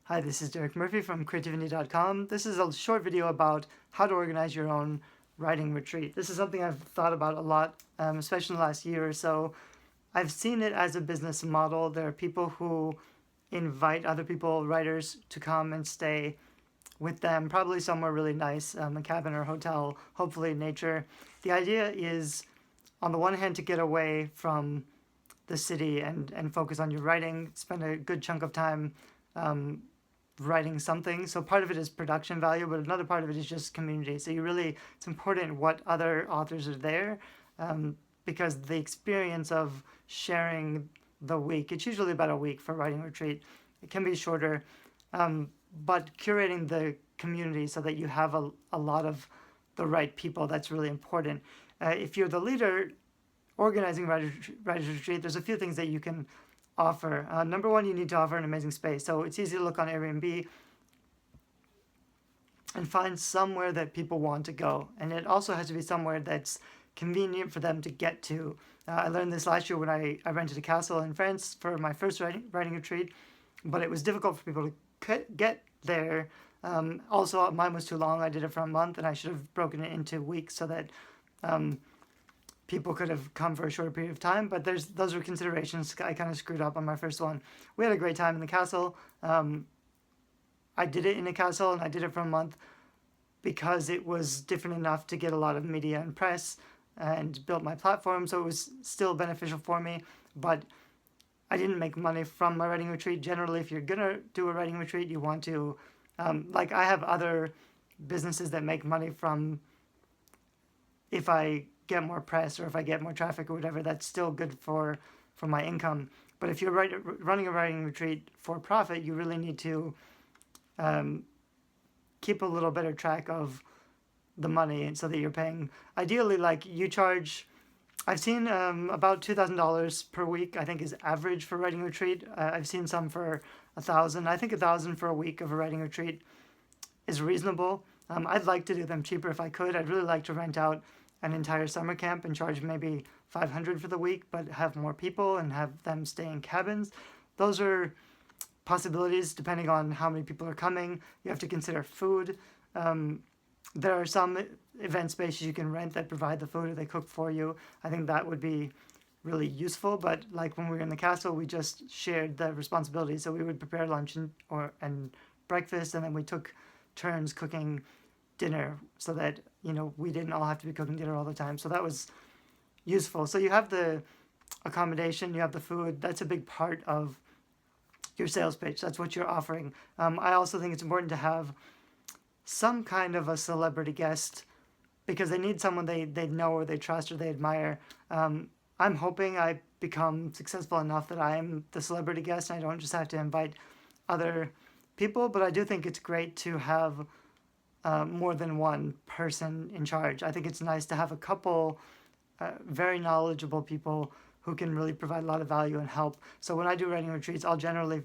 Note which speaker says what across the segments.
Speaker 1: Hi, this is Derek Murphy from Creativity.com. This is a short video about how to organize your own writing retreat. This is something I've thought about a lot, especially in the last year or so. I've seen it as a business model. There are people who invite other people, writers, to come and stay with them, probably somewhere really nice, a cabin or hotel, hopefully nature. The idea is, on the one hand, to get away from the city and focus on your writing, spend a good chunk of time um, writing something. So part of it is production value, but another part of it is just community. So it's important what other authors are there, because the experience of sharing the week, it's usually about a week for writing retreat. It can be shorter, but curating the community so that you have a lot of the right people, that's really important. If you're the leader organizing writers retreat, there's a few things that you can offer. Number one, you need to offer an amazing space. So it's easy to look on Airbnb and find somewhere that people want to go. And it also has to be somewhere that's convenient for them to get to. I learned this last year when I rented a castle in France for my first writing retreat, but it was difficult for people to get there. Also, mine was too long. I did it for a month, and I should have broken it into weeks so that people could have come for a shorter period of time, but those were considerations. I kind of screwed up on my first one. We had a great time in the castle. I did it in a castle, and I did it for a month because it was different enough to get a lot of media and press and built my platform, so it was still beneficial for me. But I didn't make money from my writing retreat. Generally, if you're gonna do a writing retreat, you want to, like I have other businesses that make money from if I get more press or if I get more traffic or whatever, that's still good for my income. But if you're running a writing retreat for profit, you really need to keep a little better track of the money, and so that you're paying. Ideally, like you charge. I've seen about $2,000 per week. I think is average for writing retreat. I've seen some for 1,000. I think 1,000 for a week of a writing retreat is reasonable. I'd like to do them cheaper if I could. I'd really like to rent out an entire summer camp and charge maybe 500 for the week, but have more people and have them stay in cabins. Those are possibilities depending on how many people are coming. You have to consider food. There are some event spaces you can rent that provide the food or they cook for you. I think that would be really useful. But like when we were in the castle, we just shared the responsibility. So we would prepare lunch and breakfast, and then we took turns cooking dinner so that we didn't all have to be cooking dinner all the time. So that was useful. So you have the accommodation, you have the food. That's a big part of your sales pitch. That's what you're offering. I also think it's important to have some kind of a celebrity guest because they need someone they know or they trust or they admire. I'm hoping I become successful enough that I'm the celebrity guest and I don't just have to invite other people, but I do think it's great to have more than one person in charge. I think it's nice to have a couple very knowledgeable people who can really provide a lot of value and help. So when I do writing retreats, I'll generally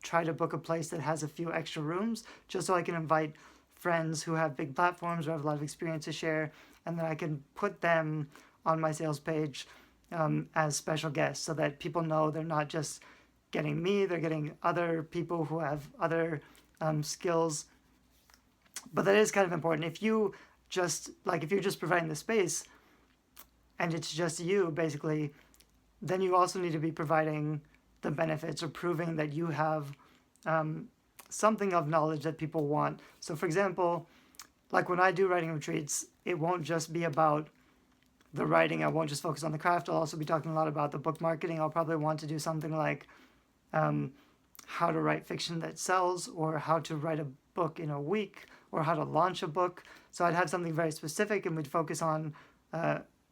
Speaker 1: try to book a place that has a few extra rooms just so I can invite friends who have big platforms or have a lot of experience to share, and then I can put them on my sales page as special guests so that people know they're not just getting me, they're getting other people who have other skills. But that is kind of important. If you're just providing the space and it's just you basically, then you also need to be providing the benefits or proving that you have something of knowledge that people want. So for example, like when I do writing retreats, it won't just be about the writing. I won't just focus on the craft. I'll also be talking a lot about the book marketing. I'll probably want to do something like how to write fiction that sells, or how to write a book in a week, or how to launch a book. So I'd have something very specific, and we'd focus on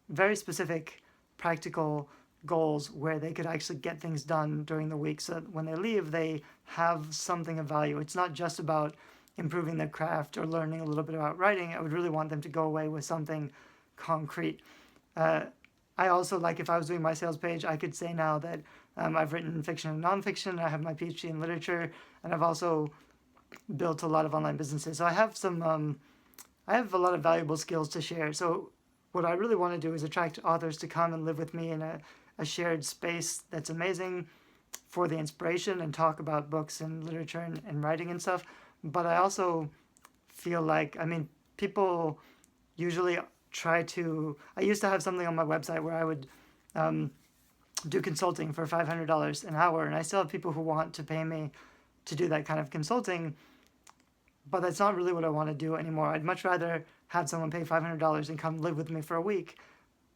Speaker 1: very specific practical goals where they could actually get things done during the week, so that when they leave they have something of value. It's not just about improving their craft or learning a little bit about writing. I would really want them to go away with something concrete. I also, like, if I was doing my sales page, I could say now that I've written fiction and nonfiction, I have my PhD in literature, and I've also built a lot of online businesses. So I have I have a lot of valuable skills to share. So what I really want to do is attract authors to come and live with me in a shared space that's amazing. for the inspiration and talk about books and literature and writing and stuff. But I also feel like, I mean, people usually try to. I used to have something on my website where I would do consulting for $500 an hour, and I still have people who want to pay me to do that kind of consulting, but that's not really what I want to do anymore. I'd much rather have someone pay $500 and come live with me for a week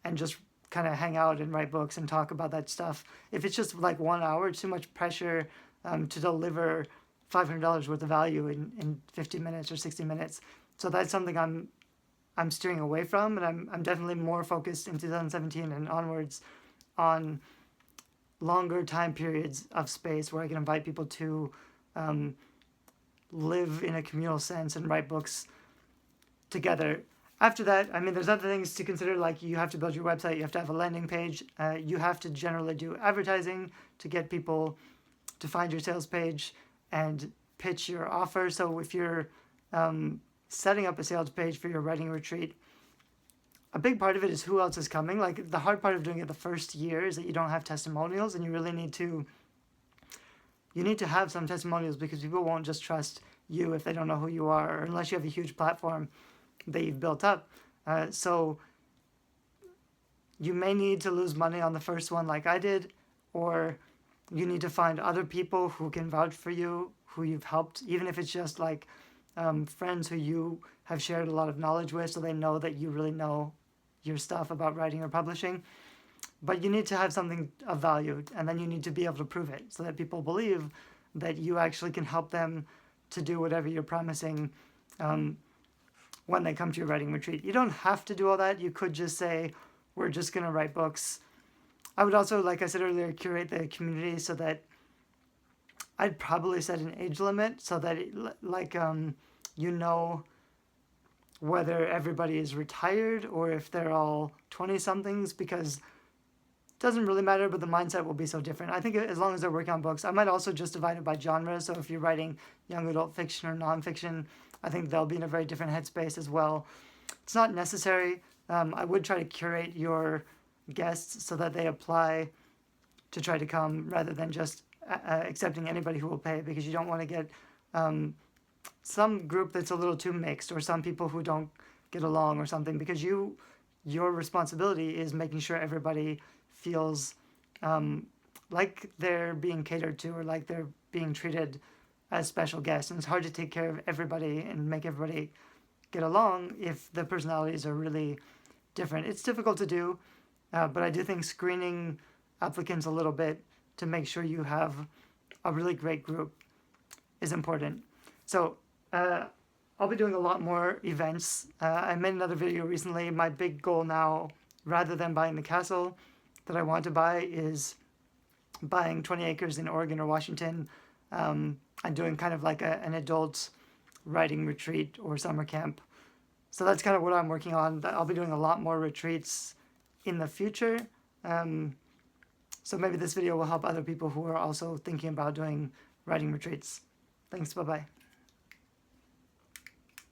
Speaker 1: and just kind of hang out and write books and talk about that stuff. If it's just like 1 hour, it's too much pressure to deliver $500 worth of value in 50 minutes or 60 minutes. So that's something I'm steering away from, and I'm definitely more focused in 2017 and onwards on longer time periods of space where I can invite people to live in a communal sense and write books together. After that, I mean, there's other things to consider, like you have to build your website, you have to have a landing page, you have to generally do advertising to get people to find your sales page and pitch your offer. So if you're setting up a sales page for your writing retreat, a big part of it is who else is coming. Like the hard part of doing it the first year is that you don't have testimonials, and you really need to have some testimonials, because people won't just trust you if they don't know who you are, or unless you have a huge platform that you've built up. So you may need to lose money on the first one like I did, or you need to find other people who can vouch for you, who you've helped, even if it's just like friends who you have shared a lot of knowledge with, so they know that you really know your stuff about writing or publishing. But you need to have something of value, and then you need to be able to prove it so that people believe that you actually can help them to do whatever you're promising when they come to your writing retreat. You don't have to do all that. You could just say, we're just going to write books. I would also, like I said earlier, curate the community so that I'd probably set an age limit so that you know whether everybody is retired or if they're all 20-somethings, because it doesn't really matter, but the mindset will be so different. I think as long as they're working on books, I might also just divide it by genre. So if you're writing young adult fiction or nonfiction, I think they'll be in a very different headspace as well. It's not necessary. I would try to curate your guests so that they apply to try to come rather than just accepting anybody who will pay, because you don't want to get some group that's a little too mixed, or some people who don't get along or something, because your responsibility is making sure everybody feels like they're being catered to, or like they're being treated as special guests. And it's hard to take care of everybody and make everybody get along if the personalities are really different. It's difficult to do, but I do think screening applicants a little bit to make sure you have a really great group is important. So I'll be doing a lot more events. I made another video recently. My big goal now, rather than buying the castle that I want to buy, is buying 20 acres in Oregon or Washington. I'm doing kind of like an adult writing retreat or summer camp. So that's kind of what I'm working on. I'll be doing a lot more retreats in the future. So maybe this video will help other people who are also thinking about doing writing retreats. Thanks, bye-bye.